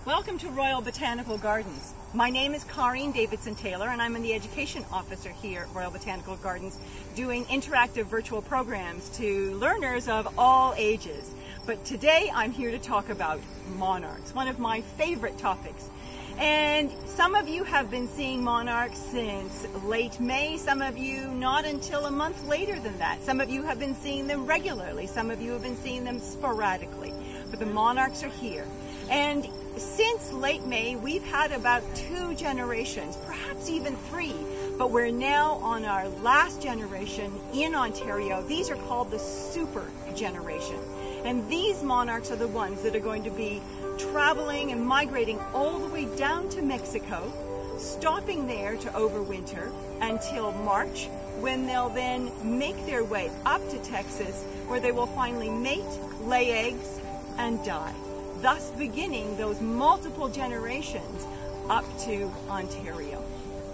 Welcome to Royal Botanical Gardens. My name is Corrine Davidson-Taylor and I'm the Education Officer here at Royal Botanical Gardens doing interactive virtual programs to learners of all ages. But today I'm here to talk about monarchs, one of my favorite topics. And some of you have been seeing monarchs since late May, some of you not until a month later than that. Some of you have been seeing them regularly, some of you have been seeing them sporadically. But the monarchs are here. And since late May, we've had about 2 generations, perhaps even 3, but we're now on our last generation in Ontario. These are called the super generation. And these monarchs are the ones that are going to be traveling and migrating all the way down to Mexico, stopping there to overwinter until March, when they'll then make their way up to Texas, where they will finally mate, lay eggs, and die, thus beginning those multiple generations up to Ontario.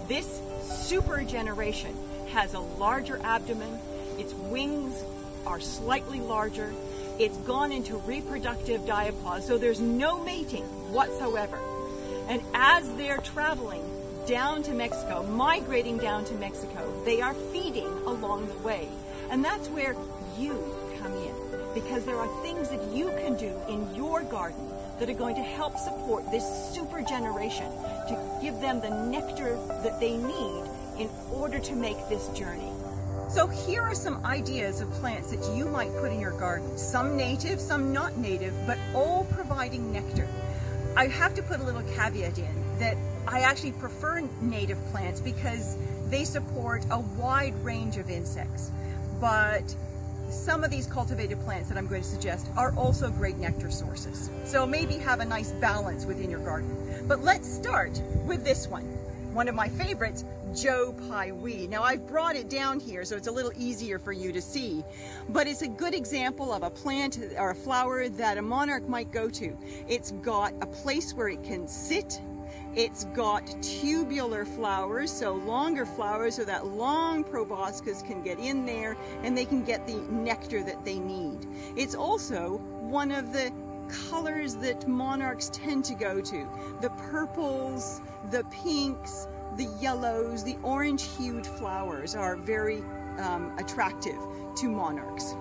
This super generation has a larger abdomen, its wings are slightly larger, it's gone into reproductive diapause, so there's no mating whatsoever. And as they're traveling down to Mexico, migrating down to Mexico, they are feeding along the way. And that's where you come in, because there are things that you can do in your garden that are going to help support this super generation to give them the nectar that they need in order to make this journey. So here are some ideas of plants that you might put in your garden. Some native, some not native, but all providing nectar. I have to put a little caveat in that I actually prefer native plants because they support a wide range of insects. But some of these cultivated plants that I'm going to suggest are also great nectar sources. So maybe have a nice balance within your garden. But let's start with this one of my favorites, Joe Pye weed. Now I've brought it down here so it's a little easier for you to see, but it's a good example of a plant or a flower that a monarch might go to. It's got a place where it can sit. It's got tubular flowers, so longer flowers so that long proboscis can get in there and they can get the nectar that they need. It's also one of the colors that monarchs tend to go to. The purples, the pinks, the yellows, the orange-hued flowers are very attractive to monarchs.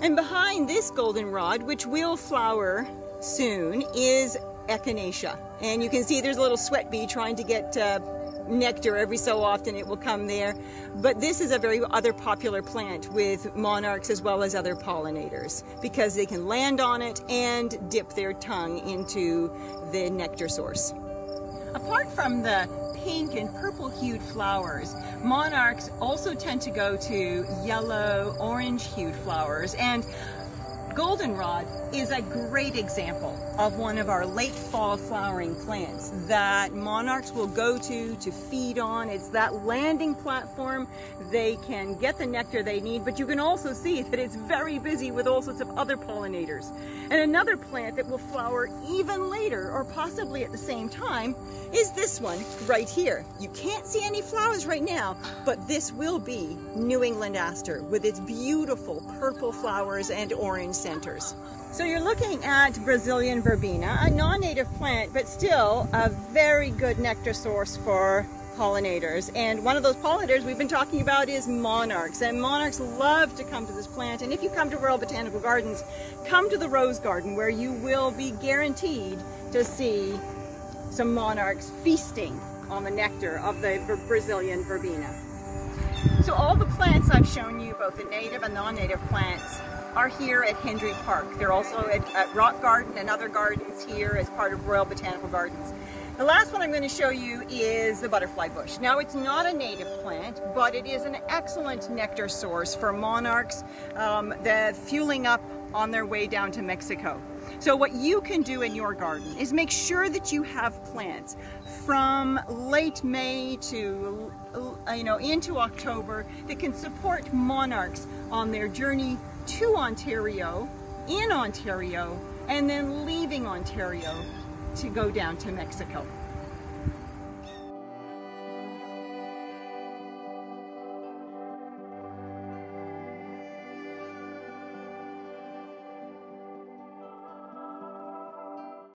And behind this goldenrod, which will flower soon, is echinacea. And you can see there's a little sweat bee trying to get nectar. Every so often it will come there. But this is a very other popular plant with monarchs as well as other pollinators because they can land on it and dip their tongue into the nectar source. Apart from the pink and purple hued flowers, monarchs also tend to go to yellow, orange hued flowers, and goldenrod is a great example of one of our late fall flowering plants that monarchs will go to feed on. It's that landing platform. They can get the nectar they need, but you can also see that it's very busy with all sorts of other pollinators. And another plant that will flower even later, or possibly at the same time, is this one right here. You can't see any flowers right now, but this will be New England aster with its beautiful purple flowers and orange centers. So you're looking at Brazilian verbena, a non-native plant, but still a very good nectar source for pollinators. And one of those pollinators we've been talking about is monarchs. And monarchs love to come to this plant. And if you come to Royal Botanical Gardens, come to the Rose Garden, where you will be guaranteed to see some monarchs feasting on the nectar of the Brazilian verbena. So all the plants I've shown you, both the native and non-native plants, are here at Hendry Park. They're also at Rock Garden and other gardens here as part of Royal Botanical Gardens. The last one I'm going to show you is the butterfly bush. Now it's not a native plant, but it is an excellent nectar source for monarchs that fueling up on their way down to Mexico. So what you can do in your garden is make sure that you have plants from late May to into October that can support monarchs on their journey to Ontario, in Ontario, and then leaving Ontario to go down to Mexico.